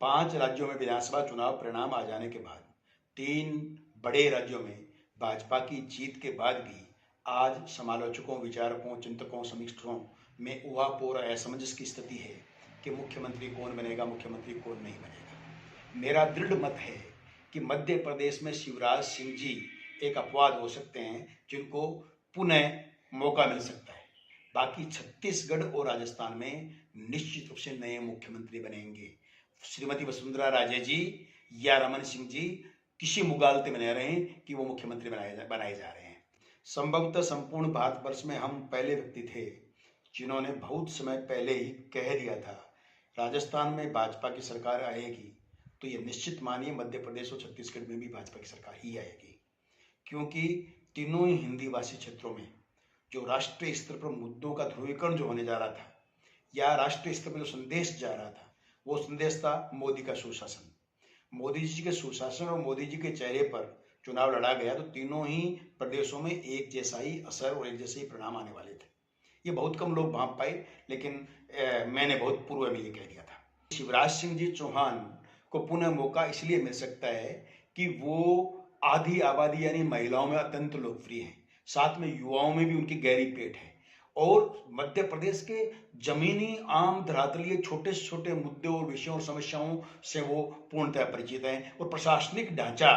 5 राज्यों में विधानसभा चुनाव परिणाम आ जाने के बाद 3 बड़े राज्यों में भाजपा की जीत के बाद भी आज समालोचकों, विचारकों, चिंतकों, समीक्षकों में ऊहापोह और असमंजस की स्थिति है कि मुख्यमंत्री कौन बनेगा, मुख्यमंत्री कौन नहीं बनेगा। मेरा दृढ़ मत है कि मध्य प्रदेश में शिवराज सिंह जी एक अपवाद हो सकते हैं जिनको पुनः मौका मिल सकता है। बाकी छत्तीसगढ़ और राजस्थान में निश्चित रूप से नए मुख्यमंत्री बनेंगे। श्रीमती वसुंधरा राजे जी या रमन सिंह जी किसी मुगालते में नहीं रहे कि वो मुख्यमंत्री बनाए जा रहे हैं। संभवतः संपूर्ण भारतवर्ष में हम पहले व्यक्ति थे जिन्होंने बहुत समय पहले ही कह दिया था राजस्थान में भाजपा की सरकार आएगी तो ये निश्चित मानिए मध्य प्रदेश और छत्तीसगढ़ में भी भाजपा की सरकार ही आएगी, क्योंकि तीनों ही हिंदी भाषी क्षेत्रों में जो राष्ट्रीय स्तर पर मुद्दों का ध्रुवीकरण जो होने जा रहा था या राष्ट्रीय स्तर पर जो संदेश जा रहा था वो संदेश था मोदी का सुशासन। मोदी जी के सुशासन और मोदी जी के चेहरे पर चुनाव लड़ा गया तो तीनों ही प्रदेशों में एक जैसा ही असर और एक जैसे ही परिणाम आने वाले थे। ये बहुत कम लोग भांप पाए, लेकिन मैंने बहुत पूर्व में ये कह दिया था। शिवराज सिंह जी चौहान को पुनः मौका इसलिए मिल सकता है कि वो आधी आबादी यानी महिलाओं में अत्यंत लोकप्रिय हैं, साथ में युवाओं में भी उनकी गहरी पेट है और मध्य प्रदेश के जमीनी आम धरातलीय छोटे से छोटे मुद्दों और विषयों और समस्याओं से वो पूर्णतः परिचित हैं और प्रशासनिक ढांचा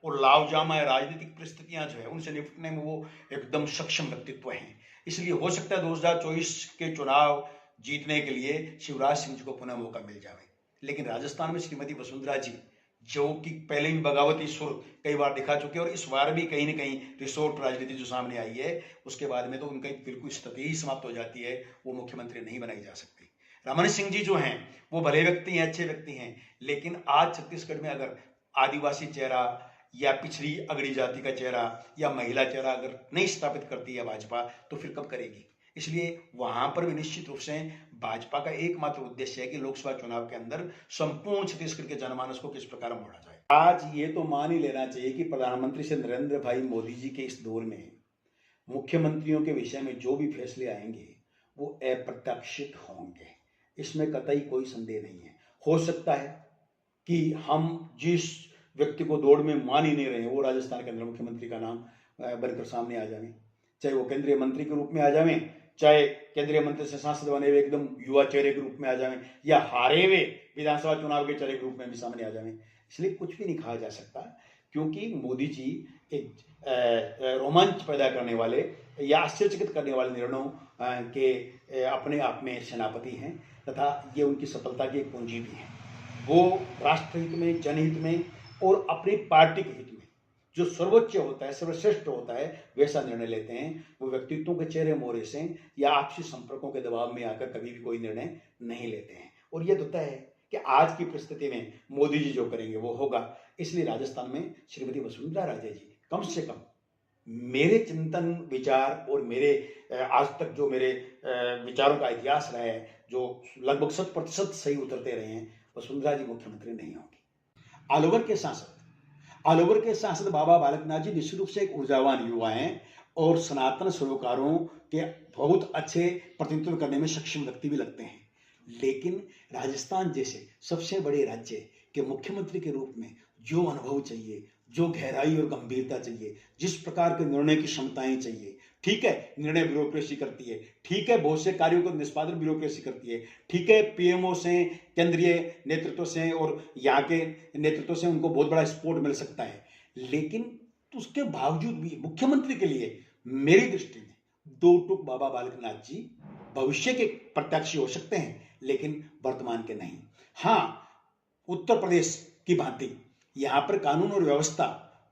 और लावजामा राजनीतिक परिस्थितियां जो है उनसे निपटने में वो एकदम सक्षम व्यक्तित्व हैं। इसलिए हो सकता है 2024 के चुनाव जीतने के लिए शिवराज सिंह जी को पुनः मौका मिल जाए। लेकिन राजस्थान में श्रीमती वसुंधरा जी जो कि पहले भी बगावती सुर कई बार दिखा चुके और इस बार भी कहीं न कहीं रिसोर्ट राजनीति जो सामने आई है उसके बाद में तो उनकी बिल्कुल स्थिति ही समाप्त हो जाती है, वो मुख्यमंत्री नहीं बनाई जा सकती। रमन सिंह जी जो हैं वो भले व्यक्ति हैं, अच्छे व्यक्ति हैं, लेकिन आज छत्तीसगढ़ में अगर आदिवासी चेहरा या पिछड़ी अगड़ी जाति का चेहरा या महिला चेहरा अगर नहीं स्थापित करती है भाजपा तो फिर कब करेगी। इसलिए वहां पर भी निश्चित रूप से भाजपा का एकमात्र उद्देश्य है कि लोकसभा चुनाव के अंदर संपूर्ण छत्तीसगढ़ के जनमानस को किस प्रकार मोड़ा जाए। आज ये तो मान ही लेना चाहिए कि प्रधानमंत्री से नरेंद्र भाई मोदी जी के इस दौर में मुख्यमंत्रियों के विषय में जो भी फैसले आएंगे वो अप्रत्याशित होंगे, इसमें कतई कोई संदेह नहीं है। हो सकता है कि हम जिस व्यक्ति को दौड़ में मान ही नहीं रहे वो राजस्थान के अंदर मुख्यमंत्री का नाम बनकर सामने आ जाए, चाहे वो केंद्रीय मंत्री के रूप में आ जाए, चाहे केंद्रीय मंत्री से सांसद बने हुए एकदम युवा चेहरे के रूप में आ जाए या हारे हुए विधानसभा चुनाव के चेहरे के रूप में भी सामने आ जाए। इसलिए कुछ भी नहीं कहा जा सकता, क्योंकि मोदी जी एक रोमांच पैदा करने वाले या आश्चर्यचकित करने वाले निर्णयों के अपने आप में सेनापति हैं तथा ये उनकी सफलता की एक पूंजी भी है। वो राष्ट्रहित में, जनहित में और अपनी पार्टी के हित में जो सर्वोच्च होता है, सर्वश्रेष्ठ होता है, वैसा निर्णय लेते हैं। वो व्यक्तित्वों के चेहरे मोहरे से या आपसी संपर्कों के दबाव में आकर कभी भी कोई निर्णय नहीं लेते हैं। और ये तो तय है कि आज की परिस्थिति में मोदी जी जो करेंगे वो होगा। इसलिए राजस्थान में श्रीमती वसुंधरा राजे जी कम से कम मेरे चिंतन विचार और मेरे आज तक जो मेरे विचारों का इतिहास रहा है, जो लगभग 100% सही उतरते रहे हैं, वसुंधरा जी मुख्यमंत्री नहीं होंगी। आलोवर के सांसद बाबा बालकनाथ जी निश्चित रूप से एक ऊर्जावान युवा हैं और सनातन सरोकारों के बहुत अच्छे प्रतिनिधित्व करने में सक्षम व्यक्ति भी लगते हैं। लेकिन राजस्थान जैसे सबसे बड़े राज्य के मुख्यमंत्री के रूप में जो अनुभव चाहिए, जो गहराई और गंभीरता चाहिए, जिस प्रकार के निर्णय की क्षमताएं चाहिए, ठीक है निर्णय ब्यूरोक्रेसी करती है, ठीक है बहुत से कार्यों को निष्पादन ब्यूरोक्रेसी करती है, ठीक है पीएमओ से, केंद्रीय नेतृत्व से और यहाँ के नेतृत्व से उनको बहुत बड़ा सपोर्ट मिल सकता है, लेकिन उसके बावजूद भी मुख्यमंत्री के लिए मेरी दृष्टि में दो टूक बाबा बालकनाथ जी भविष्य के प्रत्याशी हो सकते हैं, लेकिन वर्तमान के नहीं। हाँ, उत्तर प्रदेश की भांति यहाँ पर कानून और व्यवस्था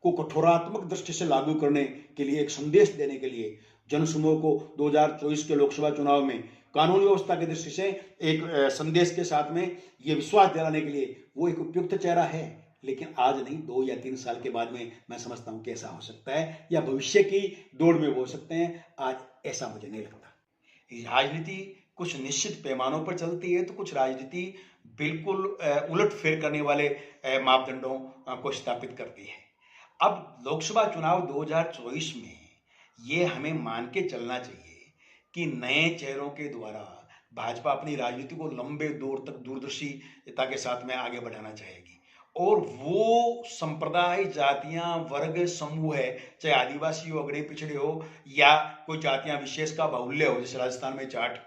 को कठोरात्मक दृष्टि से लागू करने के लिए, एक संदेश देने के लिए, जनसमूह को 2024 के लोकसभा चुनाव में कानून व्यवस्था की दृष्टि से एक संदेश के साथ में ये विश्वास दिलाने के लिए वो एक उपयुक्त चेहरा है। लेकिन आज नहीं, 2 या 3 साल के बाद में मैं समझता हूँ कैसा हो सकता है या भविष्य की दौड़ में हो सकते हैं। आज ऐसा मुझे नहीं लगता। राजनीति कुछ निश्चित पैमानों पर चलती है तो कुछ राजनीति बिल्कुल उलट फेर करने वाले मापदंडों को स्थापित करती है। अब लोकसभा चुनाव 2024 में ये हमें मान के चलना चाहिए कि नए चेहरों के द्वारा भाजपा अपनी राजनीति को लंबे दौर तक दूरदर्शिता के साथ में आगे बढ़ाना चाहेगी और वो संप्रदाय, जातियां, वर्ग, समूह है, चाहे आदिवासी हो, अगड़े पिछड़े हो या कोई जातियां विशेष का बाहुल्य हो, जैसे राजस्थान में जाट,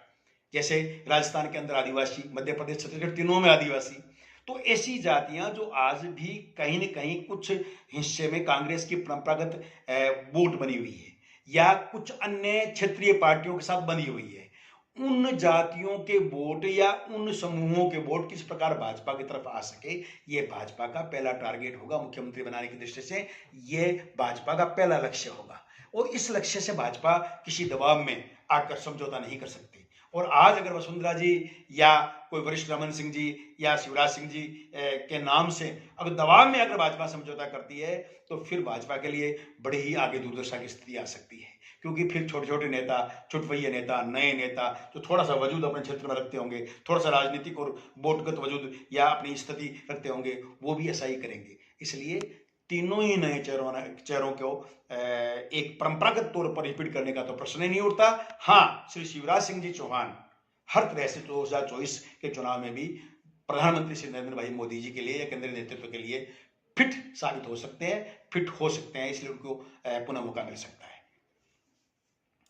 जैसे राजस्थान के अंदर आदिवासी, मध्य प्रदेश, छत्तीसगढ़, तीनों में आदिवासी। तो ऐसी जातियां जो आज भी कहीं न कहीं कुछ हिस्से में कांग्रेस की परंपरागत वोट बनी हुई है या कुछ अन्य क्षेत्रीय पार्टियों के साथ बनी हुई है, उन जातियों के वोट या उन समूहों के वोट किस प्रकार भाजपा की तरफ आ सके, ये भाजपा का पहला टारगेट होगा। मुख्यमंत्री बनाने की दृष्टि से ये भाजपा का पहला लक्ष्य होगा और इस लक्ष्य से भाजपा किसी दबाव में आकर समझौता नहीं कर सकती। और आज अगर वसुंधरा जी या कोई वरिष्ठ रमन सिंह जी या शिवराज सिंह जी के नाम से अगर दबाव में अगर भाजपा समझौता करती है तो फिर भाजपा के लिए बड़ी ही आगे दुर्दशा की स्थिति आ सकती है, क्योंकि फिर छोटे छोटे नेता, छुटवैये नेता, नए नेता जो थोड़ा सा वजूद अपने क्षेत्र में रखते होंगे, थोड़ा सा राजनीतिक और वोटगत वजूद या अपनी स्थिति रखते होंगे, वो भी ऐसा ही करेंगे। इसलिए तीनों ही नए चेहरों को एक परंपरागत तौर पर रिपीट करने का तो प्रश्न ही नहीं उठता। हाँ, श्री शिवराज सिंह जी चौहान हर तरह से 2024 के चुनाव में भी प्रधानमंत्री श्री नरेंद्र भाई मोदी जी के लिए या केंद्रीय नेतृत्व के लिए फिट साबित हो सकते हैं, फिट हो सकते हैं, इसलिए उनको पुनः मौका मिल सकता है।